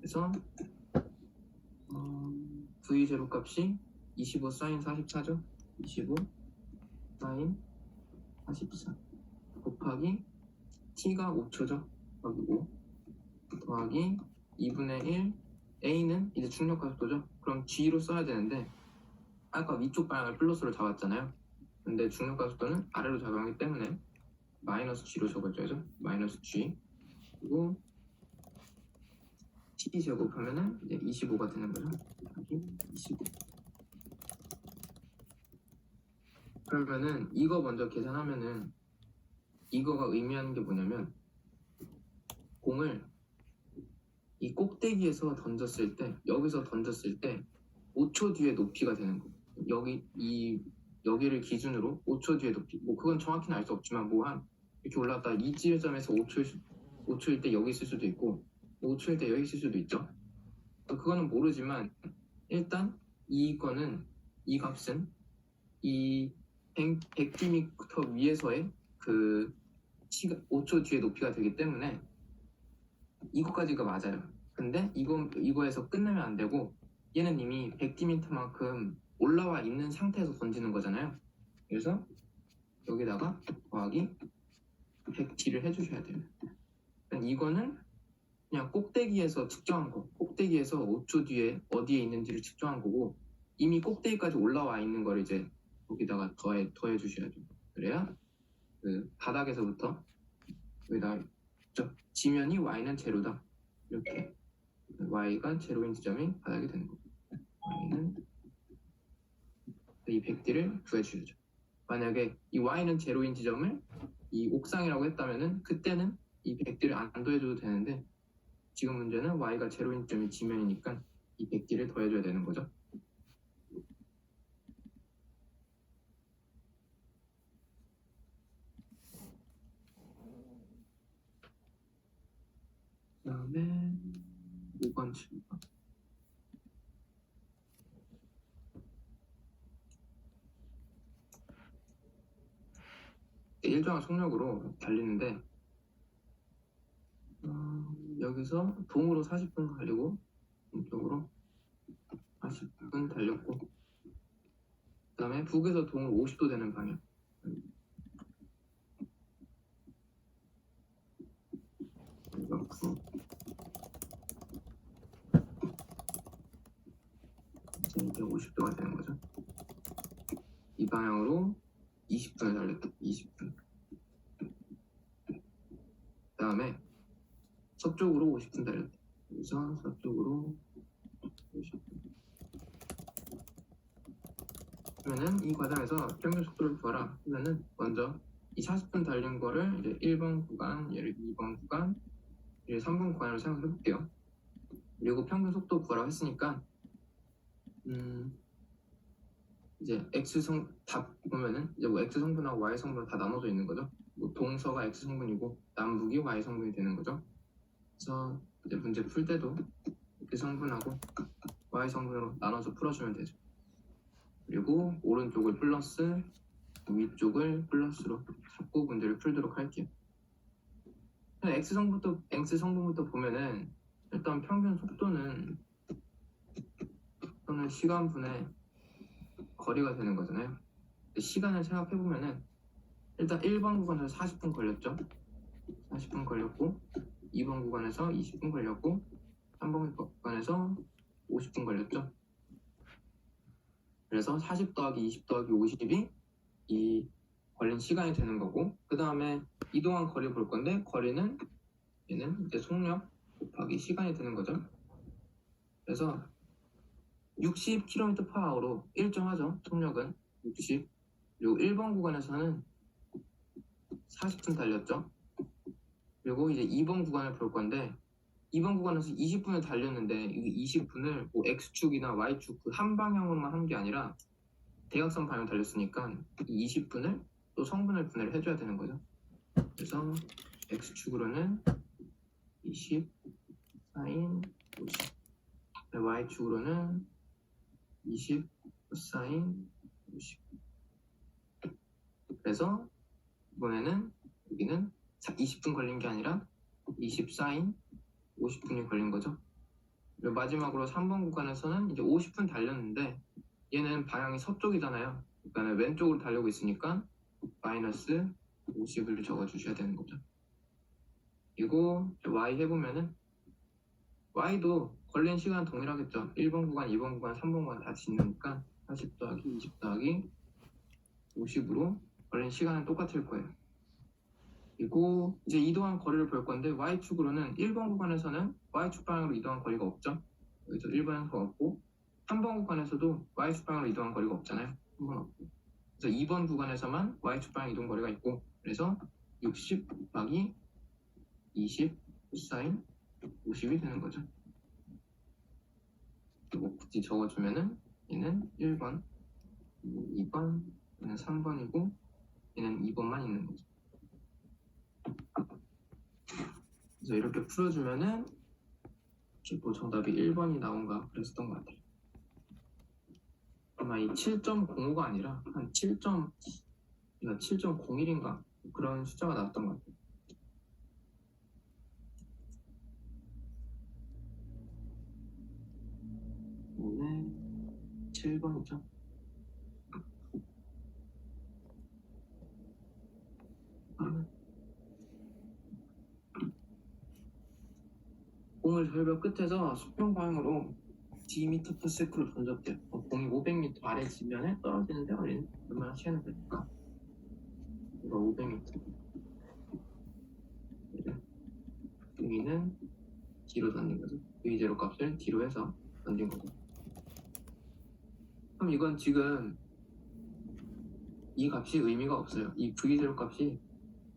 그래서 V 제로값이 25 사인 44죠. 25 사인 44 곱하기 t가 5초죠. 곱하기 5 더하기 2분의 1 a는 이제 중력가속도죠. 그럼 g로 써야 되는데 아까 위쪽 방향을 플러스로 잡았잖아요. 근데 중력가속도는 아래로 잡았기 때문에 마이너스 g로 적어줘야죠. 마이너스 g 그리고 t 제곱하면은 이제 25가 되는 거죠. 여기 25. 그러면은 이거 먼저 계산하면은 이거가 의미하는 게 뭐냐면 공을 이 꼭대기에서 던졌을 때 여기서 던졌을 때 5초 뒤에 높이가 되는 거예요. 여기를 기준으로 5초 뒤에 높이 뭐 그건 정확히는 알 수 없지만 뭐 한 이렇게 올라갔다 이 지점에서 5초일 때 여기 있을 수도 있고 5초일 때 여기 있을 수도 있죠. 그거는 모르지만 일단 이거는 이 값은 이 100km 위에서의 그 5초 뒤에 높이가 되기 때문에 이거까지가 맞아요. 근데 이거에서 끝내면 안 되고 얘는 이미 100km만큼 올라와 있는 상태에서 던지는 거잖아요. 그래서 여기다가 더하기 100t를 해주셔야 돼요. 이거는 그냥 꼭대기에서 측정한 거, 꼭대기에서 5초 뒤에 어디에 있는지를 측정한 거고 이미 꼭대기까지 올라와 있는 걸 이제 여기다가 더해 주셔야 돼요. 그래야 그 바닥에서부터 여기다가 지면이 y는 제로다 이렇게 y가 제로인 지점이 바닥이 되는 거고 y는 이 100D를 구해주셔야죠. 만약에 이 y는 제로인 지점을 이 옥상이라고 했다면은 그때는 이 100D를 안 더해줘도 되는데 지금 문제는 y가 제로인 지점이 지면이니까 이 100D를 더해줘야 되는 거죠. 그 다음에 5번 7번 일정한 속력으로 달리는데 여기서 동으로 40분 달리고 이쪽으로 40분 달렸고 그 다음에 북에서 동으로 50도 되는 방향 이제 50도가 되는 거죠. 이 방향으로 20분을 달렸다. 20분. 그 다음에 서쪽으로 50분 달렸다. 그래서 서쪽으로 50분. 그러면은 이 과정에서 평균 속도를 구하라. 그러면은 먼저 이 40분 달린 거를 이제 1번 구간, 얘를 2번 구간, 얘를 3번 구간으로 생각해 볼게요. 그리고 평균 속도 구하라고 했으니까 이제 답 보면은 이제 뭐 x 성분하고 y 성분 다 나눠져 있는 거죠. 뭐 동서가 x 성분이고 남북이 y 성분이 되는 거죠. 그래서 이제 문제 풀 때도 x 성분하고 y 성분으로 나눠서 풀어주면 되죠. 그리고 오른쪽을 플러스 위쪽을 플러스로 잡고 문제를 풀도록 할게요. x 성분부터 보면은 일단 평균 속도는 시간분의 거리가 되는 거잖아요. 시간을 생각해 보면은 일단 1번 구간에서 40분 걸렸죠. 40분 걸렸고 2번 구간에서 20분 걸렸고 3번 구간에서 50분 걸렸죠. 그래서 40 더하기 20 더하기 50이 이 걸린 시간이 되는 거고 그 다음에 이동한 거리 볼 건데 거리는 얘는 이제 속력 곱하기 시간이 되는 거죠. 그래서 60km/h로 일정하죠. 속력은 60. 그리고 1번 구간에서는 40분 달렸죠. 그리고 이제 2번 구간을 볼 건데 2번 구간에서 20분을 달렸는데 이 20분을 뭐 X축이나 Y축 그 한 방향으로만 한 게 아니라 대각선 방향 달렸으니까 이 20분을 또 성분을 분해를 해줘야 되는 거죠. 그래서 X축으로는 20 사인 50 Y축으로는 20 사인 50 그래서 이번에는 여기는 20분 걸린 게 아니라 20 사인 50분이 걸린 거죠. 그리고 마지막으로 3번 구간에서는 이제 50분 달렸는데 얘는 방향이 서쪽이잖아요. 그러니까 왼쪽으로 달리고 있으니까 마이너스 50을 적어주셔야 되는 거죠. 그리고 y 해보면은 y도 걸린 시간 동일하겠죠. 1번 구간, 2번 구간, 3번 구간 다 짓으니까 40 더하기 20 더하기 50으로 걸린 시간은 똑같을 거예요. 그리고 이제 이동한 거리를 볼 건데 y축으로는 1번 구간에서는 y축 방향으로 이동한 거리가 없죠. 여기서 1번에서 없고 3번 구간에서도 y축 방향으로 이동한 거리가 없잖아요. 3번 없고. 그래서 2번 구간에서만 y축 방향 이동 거리가 있고 그래서 60 곱하기 20 코사인 50이 되는 거죠. 그리고 굳이 적어주면은 얘는 1번, 2번, 얘는 3번이고 얘는 2번만 있는 거죠. 그래서 이렇게 풀어주면은 뭐 정답이 1번이 나온가 그랬었던 것 같아요. 아마 이 7.05가 아니라 한 7.01인가 그런 숫자가 나왔던 것 같아요. 네, 7번이죠. 공을 절벽 끝에서 수평 방향으로 d m/s로 던졌대요. 공이 500m 아래 지면에 떨어지는데 얼마나 시간이 걸릴까? 이거 500m. V는 D로 던진 거죠. V0 값을 D로 해서 던진 거죠. 그럼 이건 지금 이 값이 의미가 없어요. 이 V0 값이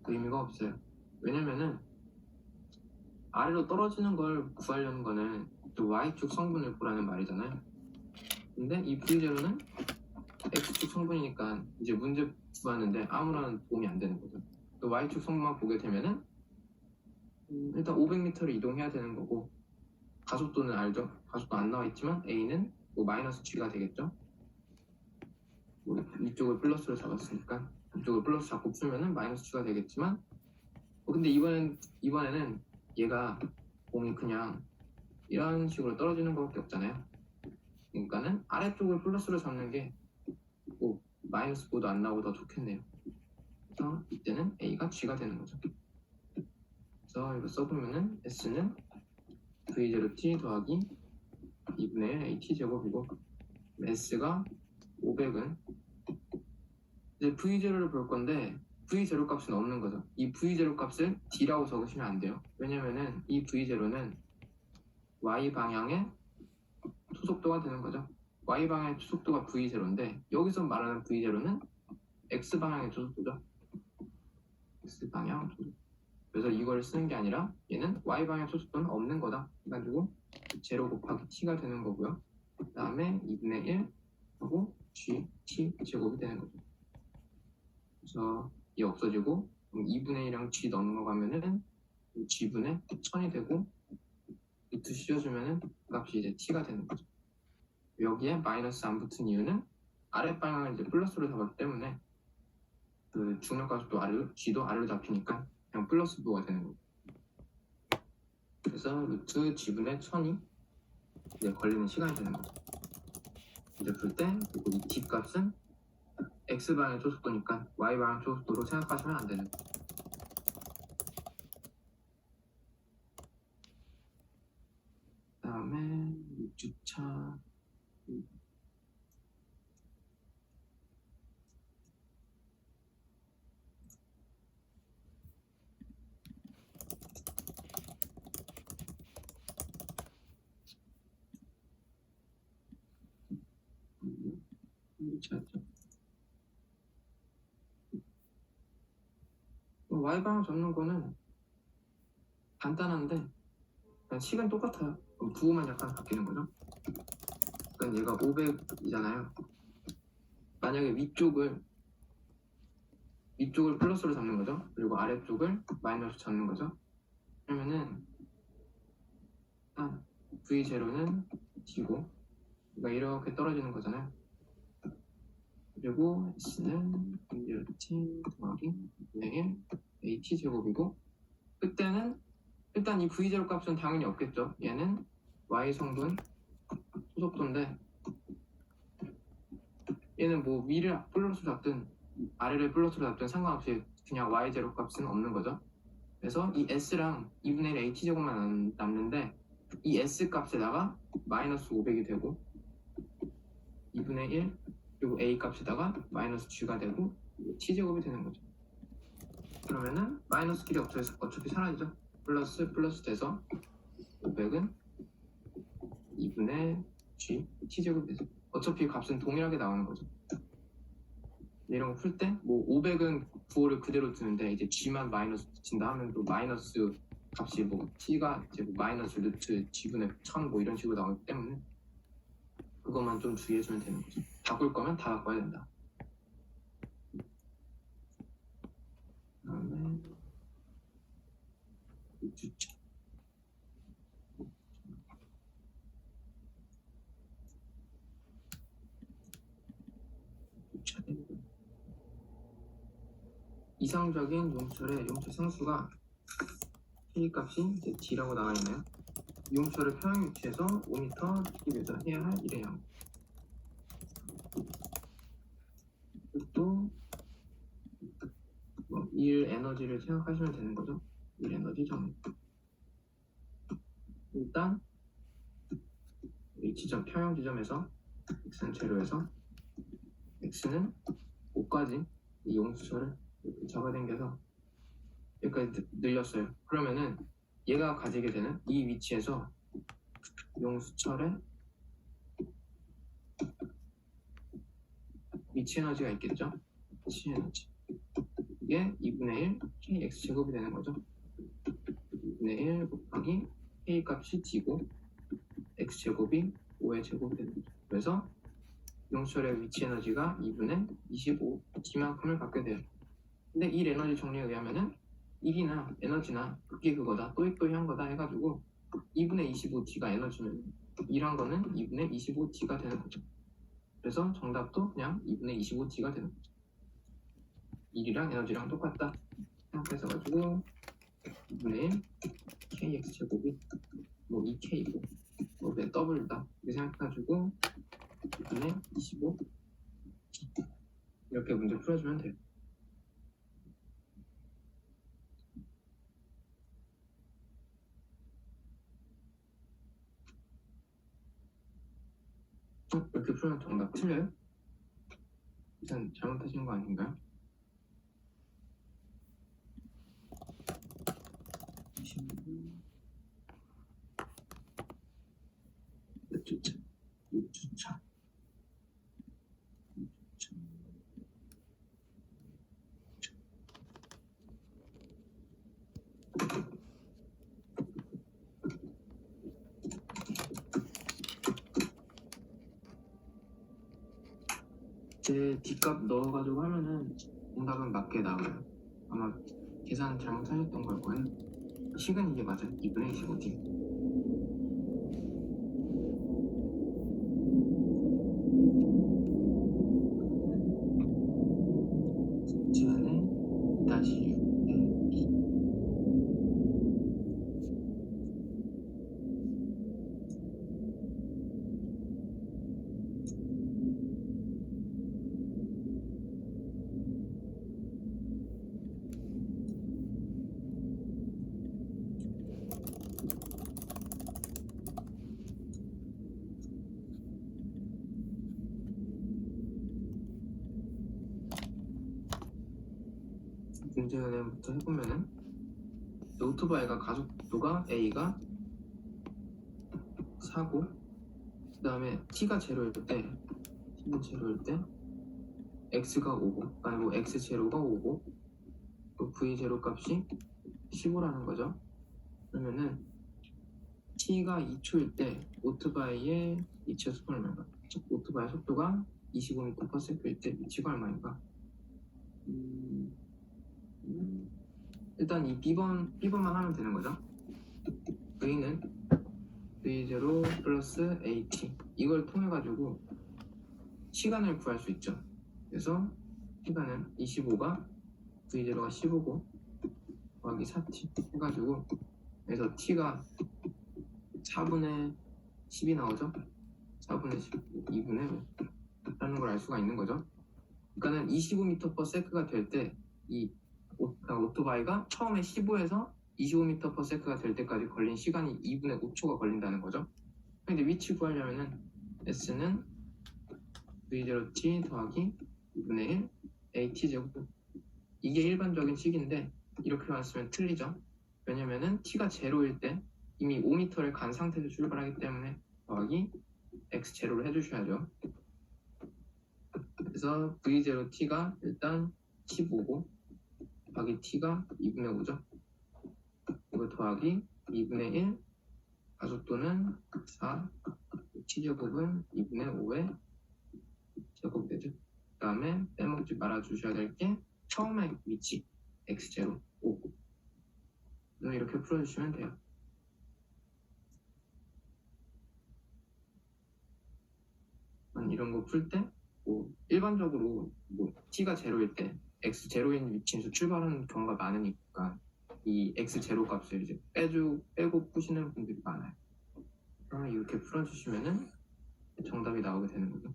의미가 없어요. 왜냐면은 아래로 떨어지는 걸 구하려는 거는 또 Y축 성분을 보라는 말이잖아요. 근데 이 V0는 X축 성분이니까 이제 문제 구하는데 아무런 도움이 안 되는 거죠. 또 Y축 성분만 보게 되면은 일단 500m를 이동해야 되는 거고 가속도는 알죠? 가속도 안 나와 있지만 A는 뭐 마이너스 G가 되겠죠? 뭐 이쪽을 플러스로 잡았으니까 이쪽을 플러스 잡고 풀면은 마이너스 G가 되겠지만 근데 이번에는 얘가 공이 그냥 이런 식으로 떨어지는 것밖에 없잖아요. 그러니까는 아래쪽을 플러스로 잡는 게 뭐 마이너스 5도 안 나오고 더 좋겠네요. 그래서 이때는 A가 G가 되는 거죠. 그래서 이거 써보면은 S는 V0t 더하기 2분의 1 AT 제곱이고 S가 500은 이제 V0를 볼 건데 V0 값은 없는 거죠. 이 V0 값을 D라고 적으시면 안 돼요. 왜냐면은 이 V0는 Y 방향의 초속도가 되는 거죠. Y 방향의 초속도가 V0인데 여기서 말하는 V0는 X 방향의 초속도죠. X 방향 초속도. 그래서 이걸 쓰는 게 아니라 얘는 Y 방향 초속도는 없는 거다. 해가지고 0 곱하기 T가 되는 거고요. 그 다음에 2분의 1 하고 G, T 제곱이 되는 거죠. 그래서 이 없어지고 2분의 1이랑 G 넘어가면은 G분의 1000이 되고 루트 씌워주면은 값이 이제 T가 되는 거죠. 여기에 마이너스 안 붙은 이유는 아래 방향을 이제 플러스로 잡았기 때문에 그 중력가속도 아래로 G도 아래로 잡히니까 그냥 플러스 부호가 되는 거죠. 그래서 루트 G분의 1000이 이제 걸리는 시간이 되는 거죠. 이제 풀 때 그리고 이 D 값은 X방향 초속도니까 Y방향 초속도로 생각하시면 안 되는 거죠. 그 다음에 6주차 Y방향 잡는 거는 간단한데 그냥 식은 똑같아요. 부호만 약간 바뀌는 거죠. 그러니까 얘가 500이잖아요. 만약에 위쪽을 플러스로 잡는 거죠. 그리고 아래쪽을 마이너스로 잡는 거죠. 그러면은 V0는 D고 그러니까 이렇게 떨어지는 거잖아요. 그리고 S는 V0t 더하기 2분의 1 AT 제곱이고 그때는 일단 이 V0 값은 당연히 없겠죠. 얘는 y 성분 소속도인데 얘는 뭐 위를 플러스로 잡든 아래를 플러스로 잡든 상관없이 그냥 y0 값은 없는 거죠. 그래서 이 s랑 2분의 1 at제곱만 남는데 이 s 값에다가 마이너스 500이 되고 2분의 1 그리고 a 값에다가 마이너스 g가 되고 t제곱이 되는 거죠. 그러면은 마이너스 길이 어차피 사라지죠. 플러스 돼서 500은 2분의 g t제곱이 되죠. 어차피 값은 동일하게 나오는 거죠. 이런 거 풀 때 뭐 500은 구호를 그대로 두는데 이제 g만 마이너스 붙인다 하면 또 마이너스 값이 뭐 t가 이제 뭐 마이너스 루트 g분의 1000 뭐 이런 식으로 나오기 때문에 그것만 좀 주의해주면 되는 거죠. 바꿀 거면 다 바꿔야 된다. 그다음에 주차. 이상적인 용철의 용철 상수가 k 값이 이제 d라고 나와 있나요? 용철을 평행 위치에서 5m 뒤에서 해야 할 일의 양. 또 일 에너지를 생각하시면 되는 거죠. 일 에너지 정리. 일단 이 지점 평형 지점에서 x는 제로에서 x는 5까지 이 용수철을 이렇게 잡아당겨서 여기까지 늘렸어요. 그러면은 얘가 가지게 되는 이 위치에서 용수철의 위치 에너지가 있겠죠? 위치 에너지. 이게 2분의 1 kx 제곱이 되는 거죠. 2분의 1 곱하기 k 값이 d고 x 제곱이 5의 제곱이 되는 거죠. 그래서 용철의 위치 에너지가 2분의 25 d만큼을 갖게 돼요. 근데 이 에너지 정리에 의하면은 1이나 에너지나 그게 그거다 또이또이한 거다 해가지고 2분의 25d가 에너지면 1한 거는 2분의 25d가 되는 거죠. 그래서 정답도 그냥 2분의 25d가 되는 거죠. 1이랑 에너지랑 똑같다 생각해서 가지고 2분의 1 kx 제곱이 뭐 2k고 뭐 더블다 이렇게 생각해가지고 2분의 25 이렇게 문제 풀어주면 돼요. 이렇게 풀면 정답 틀려요? 일단 잘못하신 거 아닌가요? 몇 주차? 6주차. 제 D값 넣어가지고 하면은 정답은 맞게 나와요. 아마 계산 잘못하셨던 걸 거예요. 식은 이게 맞아요. 2분의 25D. G는 다시 6의 2. 문제부터 해보면은 오토바이가 가속도가 A가 4고 그 다음에 T가 제로일 때 X가 5고 아니고 X 제로가 5고 또 V 제로 값이 15라는 거죠. 그러면은 T가 2초일 때 오토바이의 위치의 속도는 얼마인가? 오토바이 속도가 25m/s일 때 위치가 얼마인가? 일단 이 B번만 하면 되는 거죠. V는 V0 플러스 AT 이걸 통해 가지고 시간을 구할 수 있죠. 그래서 시간은 25가 V0가 15고 더하기 4T 해가지고 그래서 T가 4분의 10이 나오죠? 4분의 10, 2분의 5 라는 걸 알 수가 있는 거죠. 그러니까는 25m/s가 될 때 이 오토바이가 처음에 15에서 25m/s가 될 때까지 걸린 시간이 2분의 5초가 걸린다는 거죠. 근데 위치 구하려면은 s는 v0t 더하기 2분의 1 at제곱, 이게 일반적인 식인데 이렇게만 쓰면 틀리죠. 왜냐면은 t가 0일 때 이미 5m를 간 상태에서 출발하기 때문에 더하기 x0를 해주셔야죠. 그래서 v0t가 일단 15고 더하기 t가 2분의 5죠. 이거 더하기 2분의 1 가속도는 4, t제곱은 2분의 5의 제곱 되죠. 그 다음에 빼먹지 말아 주셔야 될 게 처음에 위치 x0, 5 이렇게 풀어주시면 돼요. 이런 거 풀 때 뭐 일반적으로 뭐 t가 0일 때 x0인 위치에서 출발하는 경우가 많으니까 이 x0 값을 이제 빼고 푸시는 분들이 많아요. 그러면 이렇게 풀어주시면은 정답이 나오게 되는 거죠.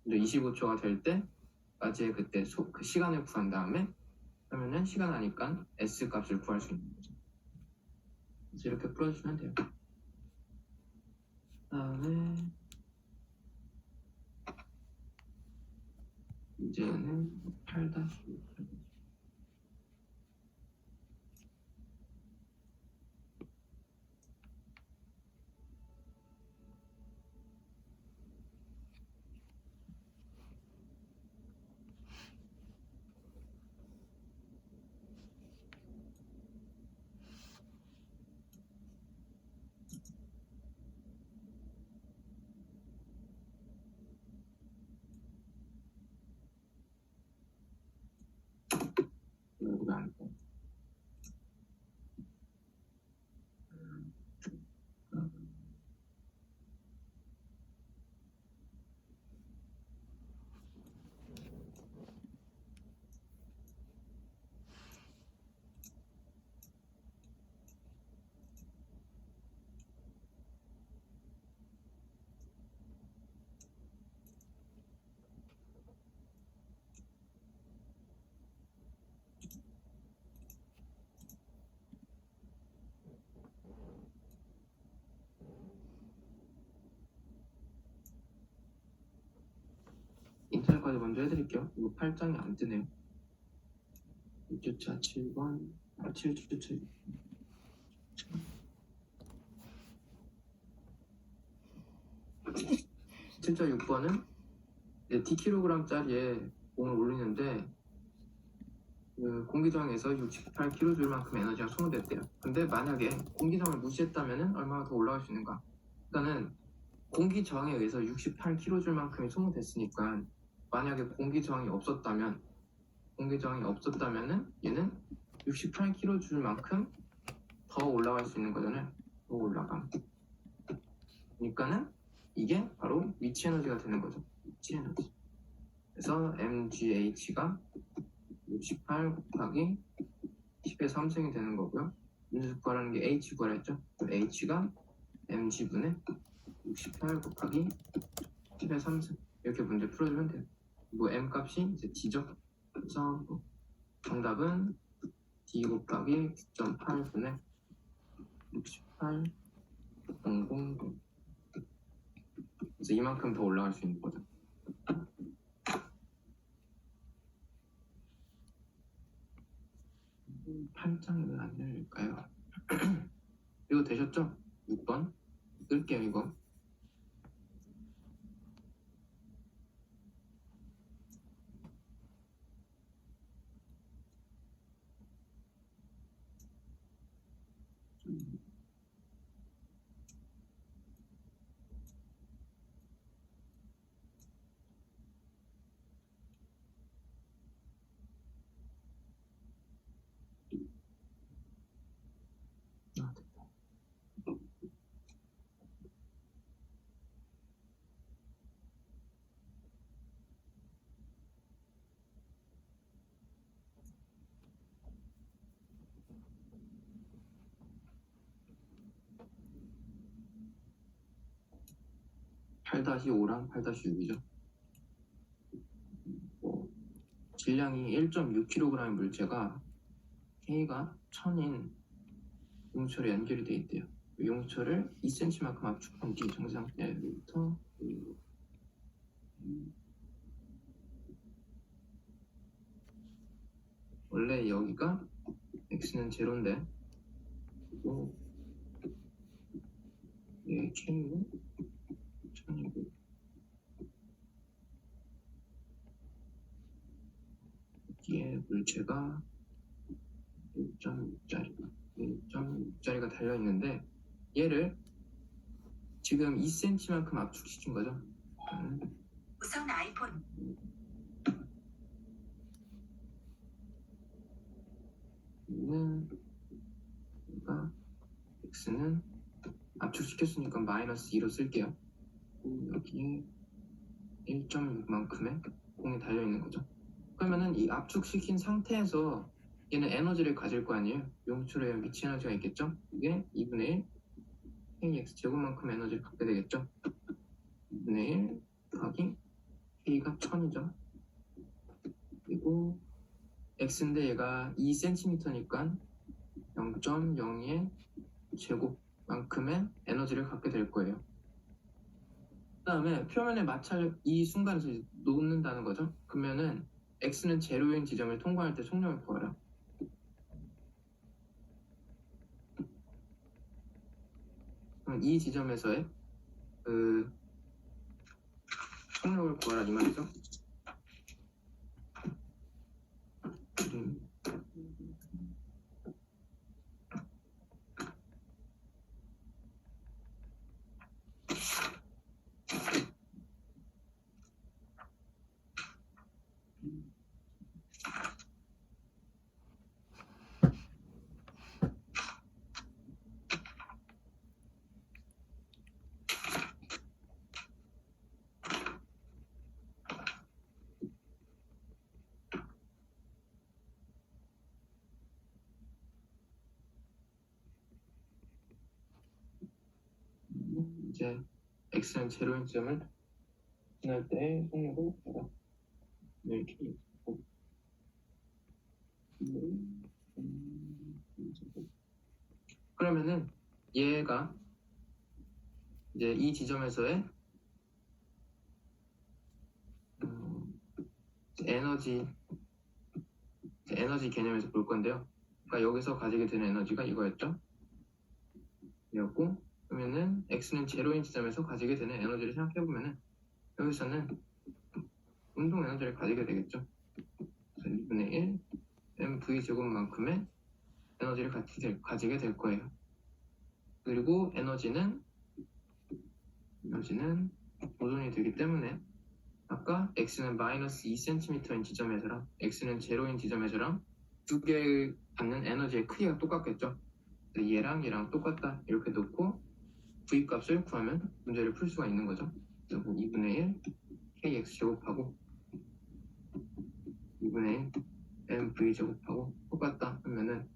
이제 25초가 될 때까지의 그때 그 시간을 구한 다음에 그러면은 시간 하니까 s 값을 구할 수 있는 거죠. 그래서 이렇게 풀어주시면 돼요. 그다음에 이제는 8-6 안 돼. 인터넷까지 먼저 해드릴게요. 이거 8장이 안 뜨네요. 6주차 7번, 7주차 6번은 Dkg짜리에 공을 올리는데 그 공기저항에서 68kJ만큼 에너지가 소모됐대요. 근데 만약에 공기저항을 무시했다면 얼마나 더 올라갈 수 있는가? 일단은 공기저항에 의해서 68kJ만큼이 소모됐으니까 만약에 공기저항이 없었다면 얘는 68kJ만큼 더 올라갈 수 있는 거잖아요. 더 올라감. 그러니까는 이게 바로 위치 에너지가 되는 거죠. 위치 에너지. 그래서 mgh가 68 곱하기 10의 3승이 되는 거고요. 인수 구하라는 게 h 구하라 했죠. h가 mg분의 68 곱하기 10의 3승. 이렇게 문제 풀어주면 돼요. 뭐 m 값이 이제 d죠. 그래서 정답은 d 곱하기 9.8분의 68 000. 그래서 이만큼 더 올라갈 수 있는 거죠. 8장이 왜 안 열릴까요? 이거 되셨죠? 6번 끌게요 이거. 8-5랑 8-6이죠. 질량이 1.6kg의 물체가 K가 1000인 용철에 연결이 되어 있대요. 용철을 2cm만큼 압축한 뒤 정상대로부터 원래 여기가 x는 제로인데 그리고 K는 1000이고 여기에 물체가 1.6짜리가 달려있는데 얘를 지금 2cm만큼 압축시킨 거죠. 우선 아이폰 얘는 그러니까 x는 압축시켰으니까 -2로 쓸게요. 여기에 1.6만큼의 공이 달려있는 거죠. 그러면은 이 압축시킨 상태에서 얘는 에너지를 가질 거 아니에요. 용출에 미치 에너지가 있겠죠. 이게 2분의 1 kx 제곱만큼 에너지를 갖게 되겠죠. 2분의 1 더하기 k가 1000이죠. 그리고 x인데 얘가 2cm니까 0.02의 제곱만큼의 에너지를 갖게 될 거예요. 그 다음에 표면에 마찰력 이 순간에서 놓는다는 거죠. 그러면은 x는 제로인 지점을 통과할 때 속력을 구하라. 그럼 이 지점에서의 그 속력을 구하라 이 말이죠. 이제 x는 제로인 지점을 지날 때 속력을 구하라. 이렇게 그러면은 얘가 이제 이 지점에서의 에너지 개념에서 볼 건데요. 그러니까 여기서 가지게 되는 에너지가 이거였죠. 이었고 그러면은 x는 제로인 지점에서 가지게 되는 에너지를 생각해 보면은 여기서는 운동 에너지를 가지게 되겠죠. 2분의 1 mv 제곱만큼의 에너지를 가지게 될 거예요. 그리고 에너지는 보존이 되기 때문에 아까 x는 -2cm인 지점에서랑 x는 제로인 지점에서랑 두 개 받는 에너지의 크기가 똑같겠죠. 얘랑 똑같다 이렇게 놓고 v 값을 구하면 문제를 풀 수가 있는 거죠. 그리고 2분의 1 kx 제곱하고 2분의 1 mv 제곱하고 똑같다 하면은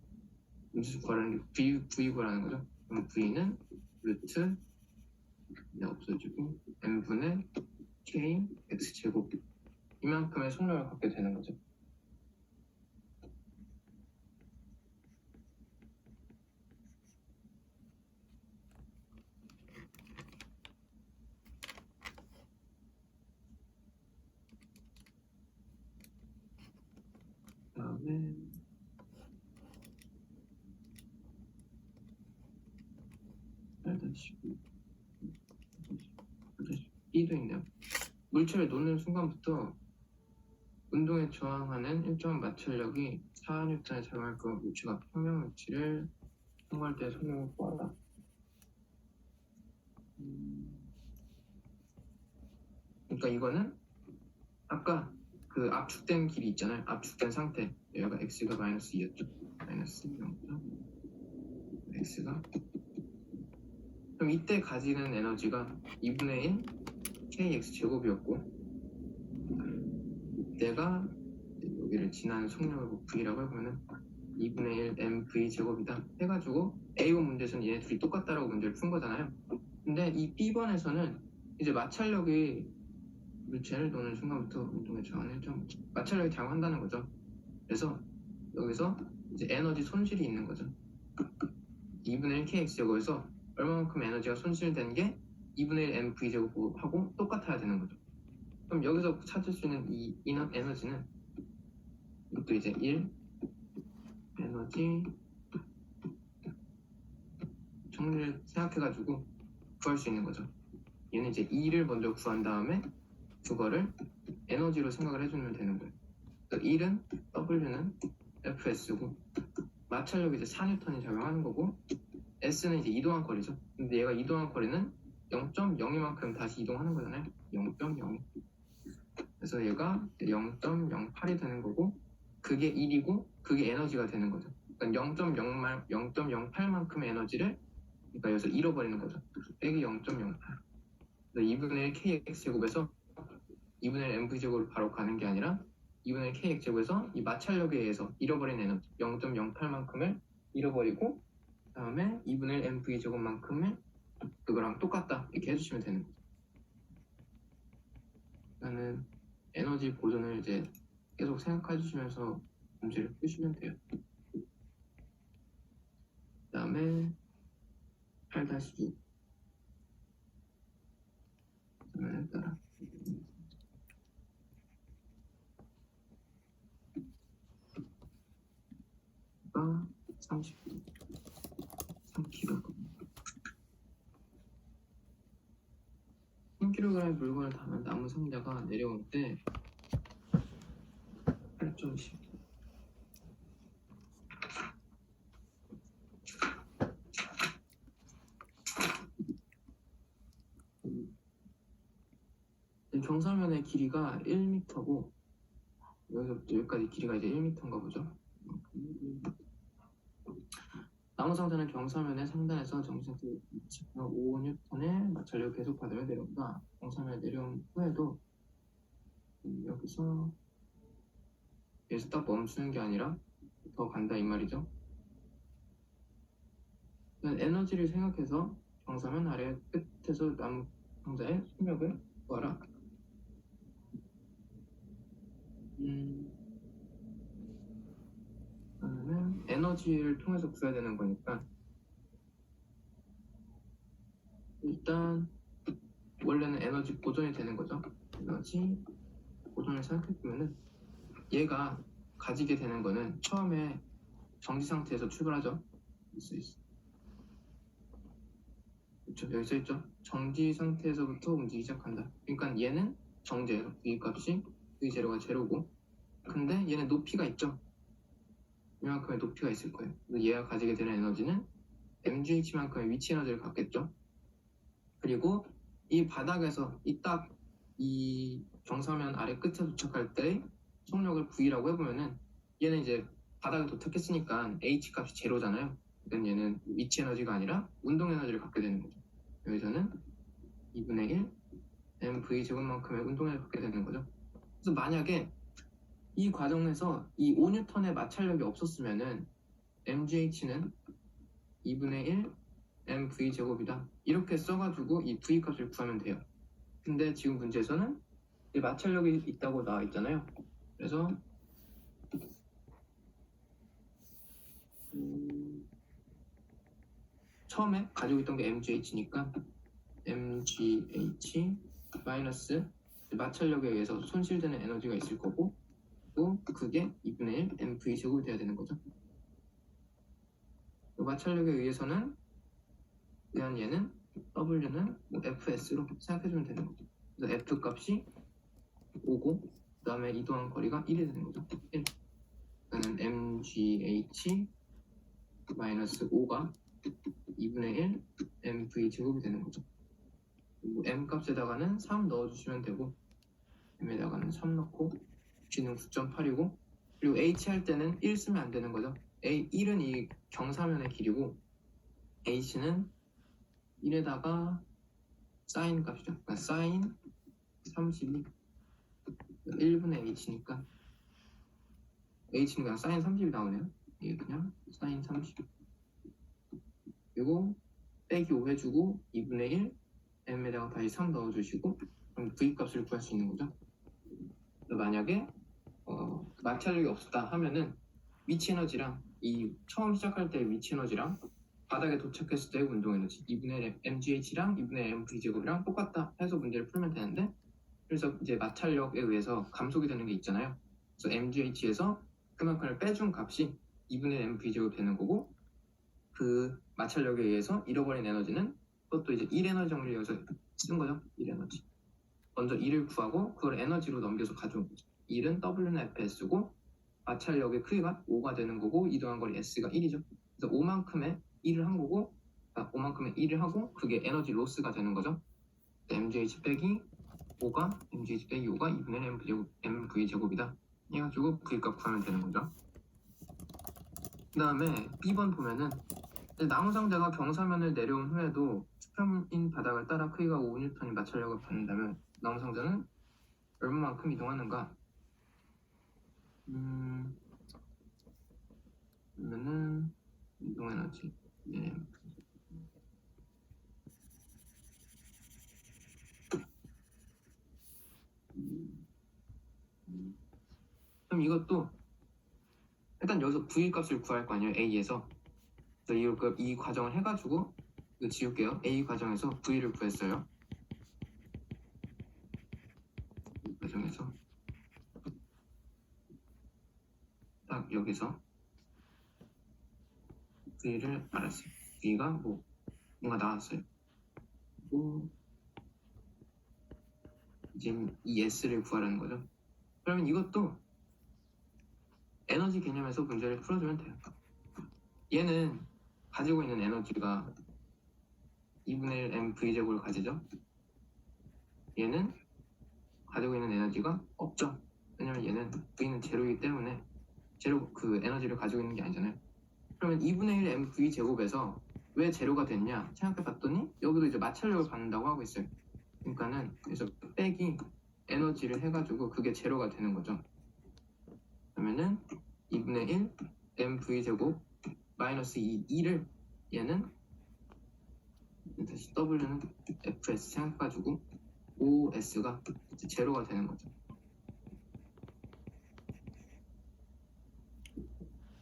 문제 구하라는 게 v 구하라는 거죠. 그럼 v는 루트 없어지고 m분의 k x 제곱 이만큼의 속력을 갖게 되는 거죠. 다음에 B도 있네요. 물체를 놓는 순간부터 운동에 저항하는 일정한 마찰력이 4N에 작용할 그 물체가 평면 위치를 통과할 때 속력을 구하라. 그러니까 이거는 아까 그 압축된 길이 있잖아요. 압축된 상태. 여기가 x가 -2였죠. -0죠. x가 그럼 이때 가지는 에너지가 2분의 1 kx 제곱이었고 이때가 여기를 지나는 속력을 v라고 해보면은 2분의 1 mv 제곱이다 해가지고 A5 문제에서는 얘네 둘이 똑같다라고 문제를 푼 거잖아요. 근데 이 B번에서는 이제 마찰력이 물체를 놓는 순간부터 운동의 저항은 1.5. 마찰력이 작용한다는 거죠. 그래서 여기서 이제 에너지 손실이 있는 거죠. 2분의 1 kx제곱에서 얼마만큼 에너지가 손실된 게 2분의 1 mv제곱하고 똑같아야 되는 거죠. 그럼 여기서 찾을 수 있는 이 인원 에너지는 이것도 이제 1 에너지 정리를 생각해가지고 구할 수 있는 거죠. 얘는 이제 2를 먼저 구한 다음에 그거를 에너지로 생각을 해주면 되는 거예요. 1은 W는 Fs고 마찰력이 이제 4N이 작용하는 거고 S는 이제 이동한 거리죠. 근데 얘가 이동한 거리는 0.02만큼 다시 이동하는 거잖아요. 0.02. 그래서 얘가 0.08이 되는 거고 그게 1이고 그게 에너지가 되는 거죠. 그러니까 0.08만큼의 에너지를 그러니까 여기서 잃어버리는 거죠. 빼기 0.08. 2분의 1 kx제곱에서 2분의 1 mv제곱으로 바로 가는 게 아니라 2분의 1 kx제곱에서 이 마찰력에 의해서 잃어버린 에너지 0.08만큼을 잃어버리고 그 다음에 2분의 1 mv제곱만큼을 그거랑 똑같다 이렇게 해주시면 되는 거죠. 일단은 에너지 보존을 이제 계속 생각해 주시면서 문제를 푸시면 돼요. 그 다음에 8-6 그러면 따라 3kg 3kg의 물건을 담은 나무 상자가 내려올 때 8.10 경사면의 길이가 1m고 여기서부터 여기까지 길이가 이제 1m인가 보죠. 나무 상자는 경사면의 상단에서 정지상태 5N의 마찰력을 계속 받으며 내려온다. 경사면에 내려온 후에도 여기서 딱 멈추는 게 아니라 더 간다 이 말이죠. 에너지를 생각해서 경사면 아래 끝에서 나무 상자의 속력을 구하라. 그러면 에너지를 통해서 구해야 되는 거니까 일단 원래는 에너지 보존이 되는 거죠. 에너지 보존을 생각해보면은 얘가 가지게 되는 거는 처음에 정지 상태에서 출발하죠. 있어. 그렇죠. 여기 써있죠. 정지 상태에서부터 움직이기 시작한다. 그러니까 얘는 정제예요. V 값이 V0가 제로고 근데 얘는 높이가 있죠. 이만큼의 높이가 있을 거예요. 그래서 얘가 가지게 되는 에너지는 mgh만큼의 위치 에너지를 갖겠죠. 그리고 이 바닥에서 이 경사면 아래 끝에 도착할 때 속력을 V라고 해보면은 얘는 이제 바닥에 도착했으니까 H 값이 제로잖아요. 그러니까 얘는 위치 에너지가 아니라 운동 에너지를 갖게 되는 거죠. 여기서는 2분의 1 mv 제곱만큼의 운동 에너지를 갖게 되는 거죠. 그래서 만약에 이 과정에서 이 5N의 마찰력이 없었으면은 mgh는 2분의 1 mv 제곱이다. 이렇게 써가지고 이 v 값을 구하면 돼요. 근데 지금 문제에서는 이 마찰력이 있다고 나와 있잖아요. 그래서 처음에 가지고 있던 게 mgh니까 mgh 마이너스 마찰력에 의해서 손실되는 에너지가 있을 거고 또 그게 2분의 1 mv 제곱이 돼야 되는 거죠. 마찰력에 의해서는 얘는 W는 fs로 생각해주면 되는 거죠. 그래서 f 값이 5고 그 다음에 이동한 거리가 1이 되는 거죠. 1. 그러면 mgh 마이너스 5가 2분의 1 mv 제곱이 되는 거죠. 그리고 m 값에다가는 3 넣어주시면 되고 m에다가는 3 넣고 g는 9.8이고 그리고 h 할 때는 1 쓰면 안 되는 거죠. 1은 이 경사면의 길이고 h는 1에다가 사인 값이죠. 그러니까 사인 32 1분의 h니까 h는 그냥 사인 30이 나오네요. 이게 그냥 사인 30 그리고 빼기 5 해주고 2분의 1 m에다가 다시 3 넣어주시고 그럼 v 값을 구할 수 있는 거죠. 만약에 마찰력이 없었다 하면은 위치 에너지랑 이 처음 시작할 때 위치 에너지랑 바닥에 도착했을 때의 운동 에너지 2분의 mgh랑 2분의 mv 제곱이랑 똑같다 해서 문제를 풀면 되는데, 그래서 이제 마찰력에 의해서 감속이 되는 게 있잖아요. 그래서 mgh에서 그만큼을 빼준 값이 2분의 mv 제곱 되는 거고, 그 마찰력에 의해서 잃어버린 에너지는 그것도 이제 1에너지 정리를 여기서 쓴 거죠. 1에너지. 먼저 1을 구하고 그걸 에너지로 넘겨서 가져온 거죠. 1은 W는 FS고 마찰력의 크기가 5가 되는 거고 이동한 거리 S가 1이죠. 그래서 5만큼의 1을 한 거고, 5만큼의 1을 하고 그게 에너지 로스가 되는 거죠. MGH 빼기 5가 MGH 빼기 5가 2분의 MV 제곱이다. 해가지고 V 값 구하면 되는 거죠. 그 다음에 B번 보면은 나무상자가 경사면을 내려온 후에도 수평인 바닥을 따라 크기가 5N의 마찰력을 받는다면 나무상자는 얼마만큼 이동하는가? 그러면은 이동 에너지 그럼 이것도 일단 여기서 V 값을 구할 거 아니에요, A에서. 그래서 이 과정을 해가지고 이거 지울게요. A 과정에서 V를 구했어요. 이 과정에서 딱 여기서 V를 알았어요. V가 뭔가 나왔어요. 그리고 지금 이 S를 구하라는 거죠. 그러면 이것도 에너지 개념에서 문제를 풀어주면 돼요. 얘는 가지고 있는 에너지가 2분의 1 mv제곱을 가지죠. 얘는 가지고 있는 에너지가 없죠. 왜냐면 얘는 V는 제로이기 때문에 제로 그 에너지를 가지고 있는 게 아니잖아요. 그러면 2분의 1 mv제곱에서 왜 제로가 됐냐 생각해 봤더니 여기도 이제 마찰력을 받는다고 하고 있어요. 그러니까는 그래서 빼기 에너지를 해가지고 그게 제로가 되는 거죠. 그러면은 2분의 1 mv제곱 마이너스 2를 얘는 다시 W는 FS 생각해가지고 OS가 제로가 되는 거죠.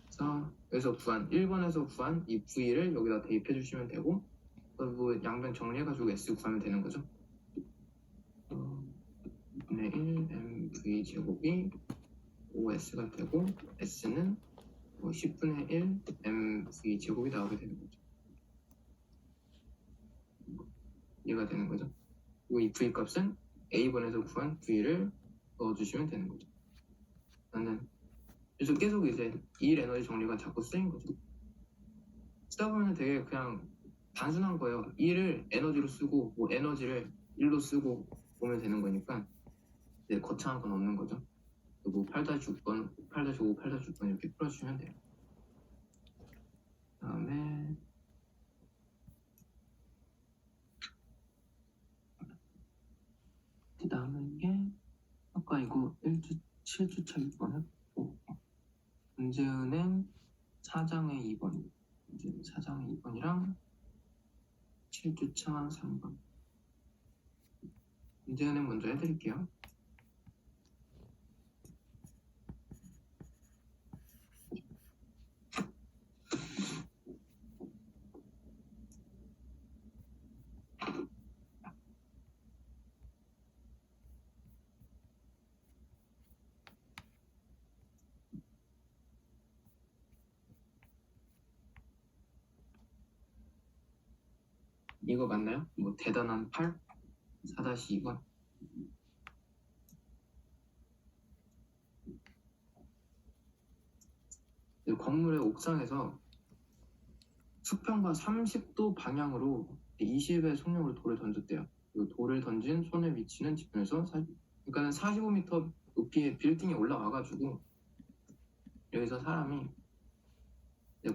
그래서 여기서 구한 1번에서 구한 이 V를 여기다 대입해 주시면 되고, 그리고 양변 정리해가지고 S 구하면 되는 거죠. 2분의 1 MV 제곱이 OS가 되고 S는 10분의 1 MV 제곱이 나오게 되는 거죠. 이해가 되는 거죠. 그리고 이 V 값은 A번에서 구한 V를 넣어주시면 되는 거죠. 그래서 계속 이제 이 에너지 정리가 자꾸 쓰인 거죠. 쓰다 보면 되게 그냥 단순한 거예요. 1을 에너지로 쓰고 에너지를 1로 쓰고 보면 되는 거니까 이제 거창한 건 없는 거죠. 8-6번, 8-5, 8-6번 이렇게 풀어주시면 돼요. 다음에 다음은 게 아까 이거 7주차 6번 했고, 문제은행 4장의 2번, 문제는 4장의 2번이랑 7주차 3번. 문제은행 먼저 해드릴게요. 이거 맞나요? 대단한 8? 4-2번. 건물의 옥상에서 수평과 30도 방향으로 20의 속력으로 돌을 던졌대요. 그리고 돌을 던진 손의 위치는 지표에서 그러니까 45m 높이의 빌딩에 올라와가지고 여기서 사람이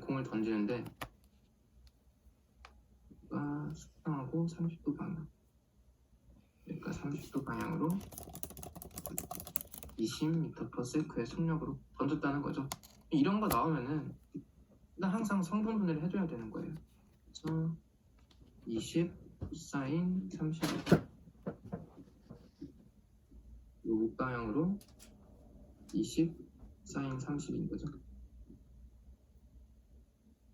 공을 던지는데 수평하고 30도 방향, 그러니까 30도 방향으로 20m/s의 속력으로 던졌다는 거죠. 이런 거 나오면은 일단 항상 성분분해를 해줘야 되는 거예요. 그래서 20 코사인 30. 이 윗방향으로 20 사인 30인 거죠.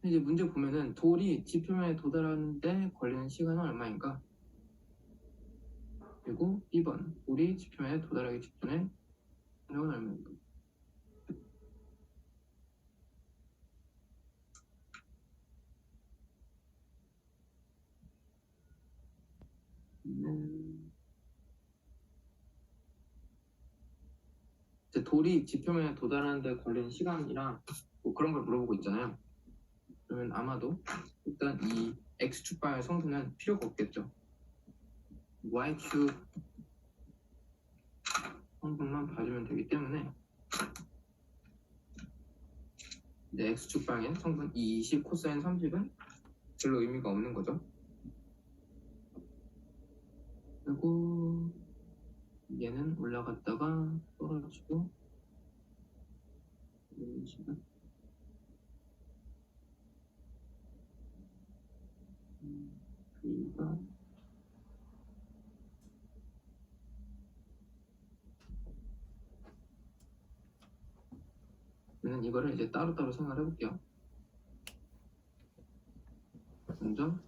이제 문제 보면은 돌이 지표면에 도달하는데 걸리는 시간은 얼마인가? 그리고 2번 돌이 지표면에 도달하기 직전에 시간은 얼마인가? 이제 돌이 지표면에 도달하는데 걸리는 시간이랑 뭐 그런 걸 물어보고 있잖아요. 그러면 아마도 일단 이 x축 방향의 성분은 필요가 없겠죠. y축 성분만 봐주면 되기 때문에 이제 x축 방향의 성분 20 코사인 30은 별로 의미가 없는 거죠. 그리고 얘는 올라갔다가 떨어지고 이런 식으로 V가 저는 이거를 이제 따로따로 생각을 해볼게요. 먼저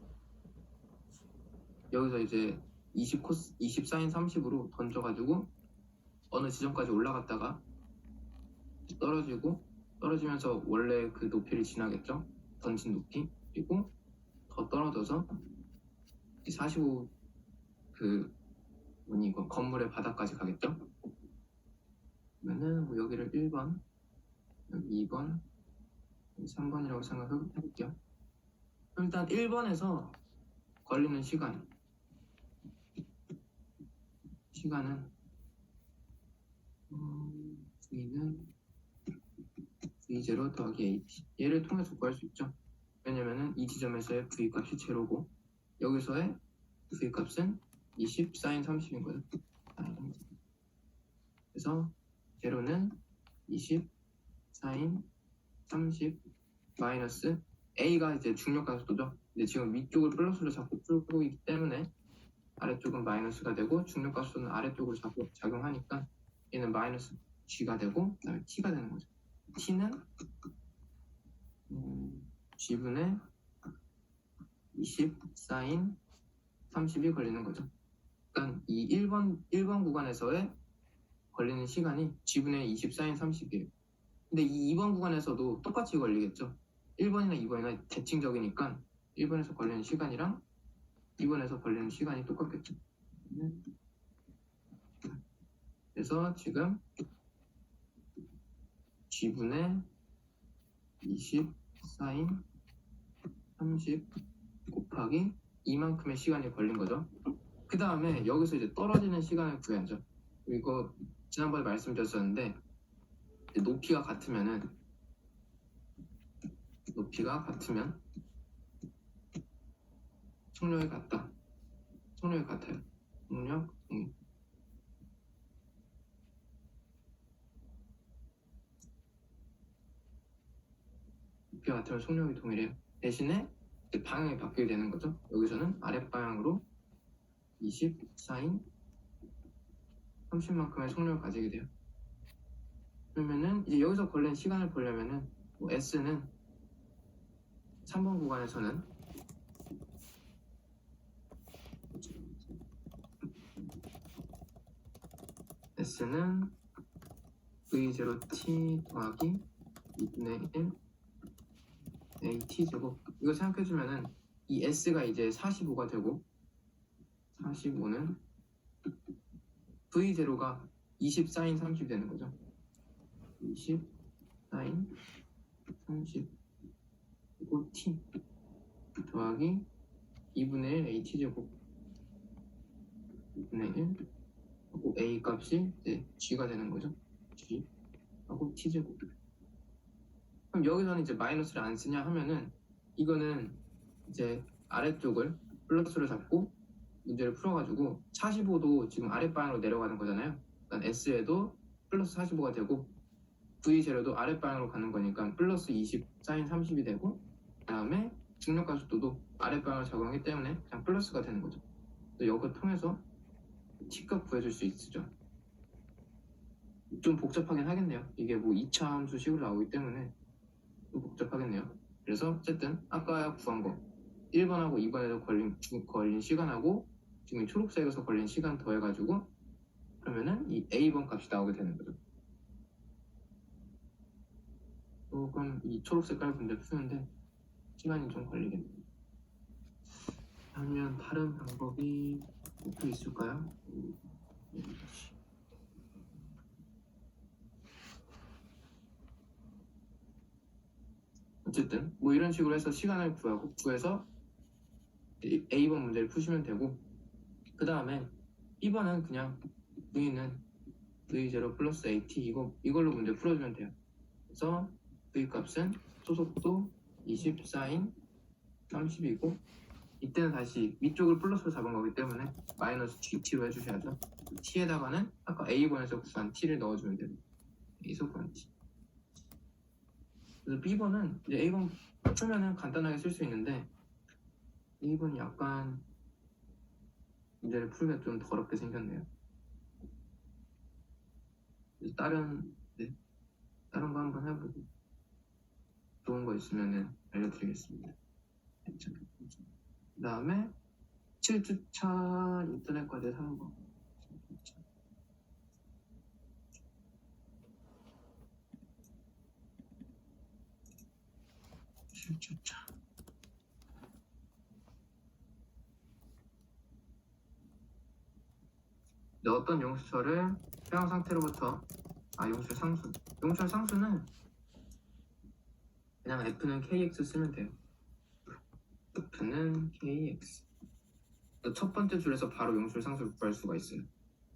여기서 이제 20 사인 30으로 던져가지고 어느 지점까지 올라갔다가 떨어지면서 원래 그 높이를 지나겠죠. 던진 높이. 그리고 더 떨어져서 45 그 뭐니 이거 건물의 바닥까지 가겠죠. 그러면은 뭐 여기를 1번, 여기 2번, 3번이라고 생각해볼게요. 일단 1번에서 걸리는 시간은 V는 V0 더하기 AT 얘를 통해서 구할 수 있죠. 왜냐면은 이 지점에서의 V 값이 제로고 여기서의 V 값은 20 사인 30인 거예요. 그래서 제로는 20 사인 30 마이너스 A가 이제 중력 가속도죠. 근데 지금 위쪽을 플러스로 자꾸 풀고 있기 때문에 아래쪽은 마이너스가 되고 중력 가속도는 아래쪽으로 자꾸 작용하니까 얘는 마이너스 G가 되고 그다음에 T가 되는 거죠. T는 G분의 20 사인 30이 걸리는 거죠. 그러니까 이 1번 구간에서의 걸리는 시간이 G분의 20 사인 30이에요. 근데 이 2번 구간에서도 똑같이 걸리겠죠. 1번이나 2번이나 대칭적이니까 1번에서 걸리는 시간이랑 2번에서 걸리는 시간이 똑같겠죠. 그래서 지금 G분의 20 사인 30 곱하기 이만큼의 시간이 걸린 거죠. 그 다음에 여기서 이제 떨어지는 시간을 구해야죠. 이거 지난번에 말씀드렸었는데 높이가 같으면 속력이 같다. 속력이 같아요. 속력 동일. 높이가 같으면 속력이 동일해요. 대신에 이제 방향이 바뀌게 되는 거죠. 여기서는 아랫방향으로 20 사인 30만큼의 속력을 가지게 돼요. 그러면은 이제 여기서 걸린 시간을 보려면은 뭐 S는 3번 구간에서는 S는 V0t 더하기 2분의 1 AT제곱 이거 생각해주면은 이 S가 이제 45가 되고 45는 V0가 20 사인 30이 되는 거죠. 20 사인 30 그리고 T 더하기 2분의 1 AT제곱 2분의 1 하고 A 값이 이제 G가 되는 거죠. G 하고 T제곱. 그럼 여기서는 이제 마이너스를 안 쓰냐 하면은 이거는 이제 아래쪽을 플러스로 잡고 문제를 풀어가지고 45도 지금 아랫방향으로 내려가는 거잖아요. 그러니까 S에도 플러스 45가 되고 V 제로도 아랫방향으로 가는 거니까 플러스 20 사인 30이 되고 그 다음에 중력 가속도도 아랫방을 작용하기 때문에 그냥 플러스가 되는 거죠. 이걸 통해서 t값 구해줄 수 있죠. 좀 복잡하긴 하겠네요. 이게 뭐 2차 함수식으로 나오기 때문에 좀 복잡하겠네요. 그래서 어쨌든 아까 구한 거 1번하고 2번에서 걸린 시간하고 지금 초록색에서 걸린 시간 더해가지고 그러면은 이 A번 값이 나오게 되는 거죠. 조금 이 초록 색깔 문제 푸는데 시간이 좀 걸리겠네요. 아니면 다른 방법이 또 있을까요? 어쨌든 뭐 이런 식으로 해서 시간을 구해서 A번 문제를 푸시면 되고 그 다음에 B번은 그냥 V는 V0 플러스 AT 이걸로 문제 풀어주면 돼요. 그래서 V 값은 소속도 20 사인 30이고 이때는 다시 위쪽을 플러스로 잡은 거기 때문에 마이너스 GT로 해주셔야죠. T에다가는 아까 A번에서 구한 T를 넣어주면 돼요. A에서 구한 T. 그래서 B번은 이제 A번 풀면은 간단하게 쓸 수 있는데 A번이 약간 문제를 풀면 좀 더럽게 생겼네요. 다른 거 한번 해보고 좋은 거 있으면 알려드리겠습니다. 그 다음에 7주차 인터넷 과제 3번 7주차 어떤 용수철을 해양 상태로부터 용수철 상수는 그냥 F는 KX 쓰면 돼요. F는 KX 첫 번째 줄에서 바로 용수철 상수를 구할 수가 있어요.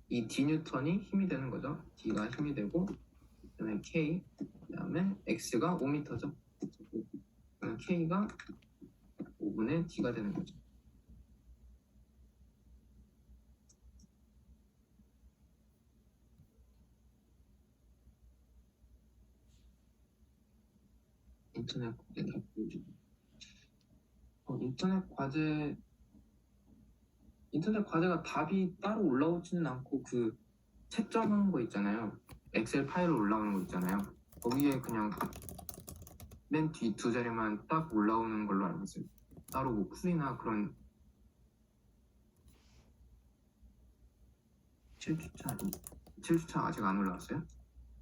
이 D 뉴턴이 힘이 되는 거죠. D가 힘이 되고 그다음에 K 그다음에 X가 5m죠. 그러면 K가 5분의 D가 되는 거죠. 인터넷 과제 다 보여주고 인터넷 과제가 답이 따로 올라오지는 않고 그 채점한 거 있잖아요. 엑셀 파일로 올라오는 거 있잖아요. 거기에 그냥 맨 뒤 두 자리만 딱 올라오는 걸로 알고 있어요. 따로 뭐 풀이나 그런 7주차 아직 안 올라왔어요?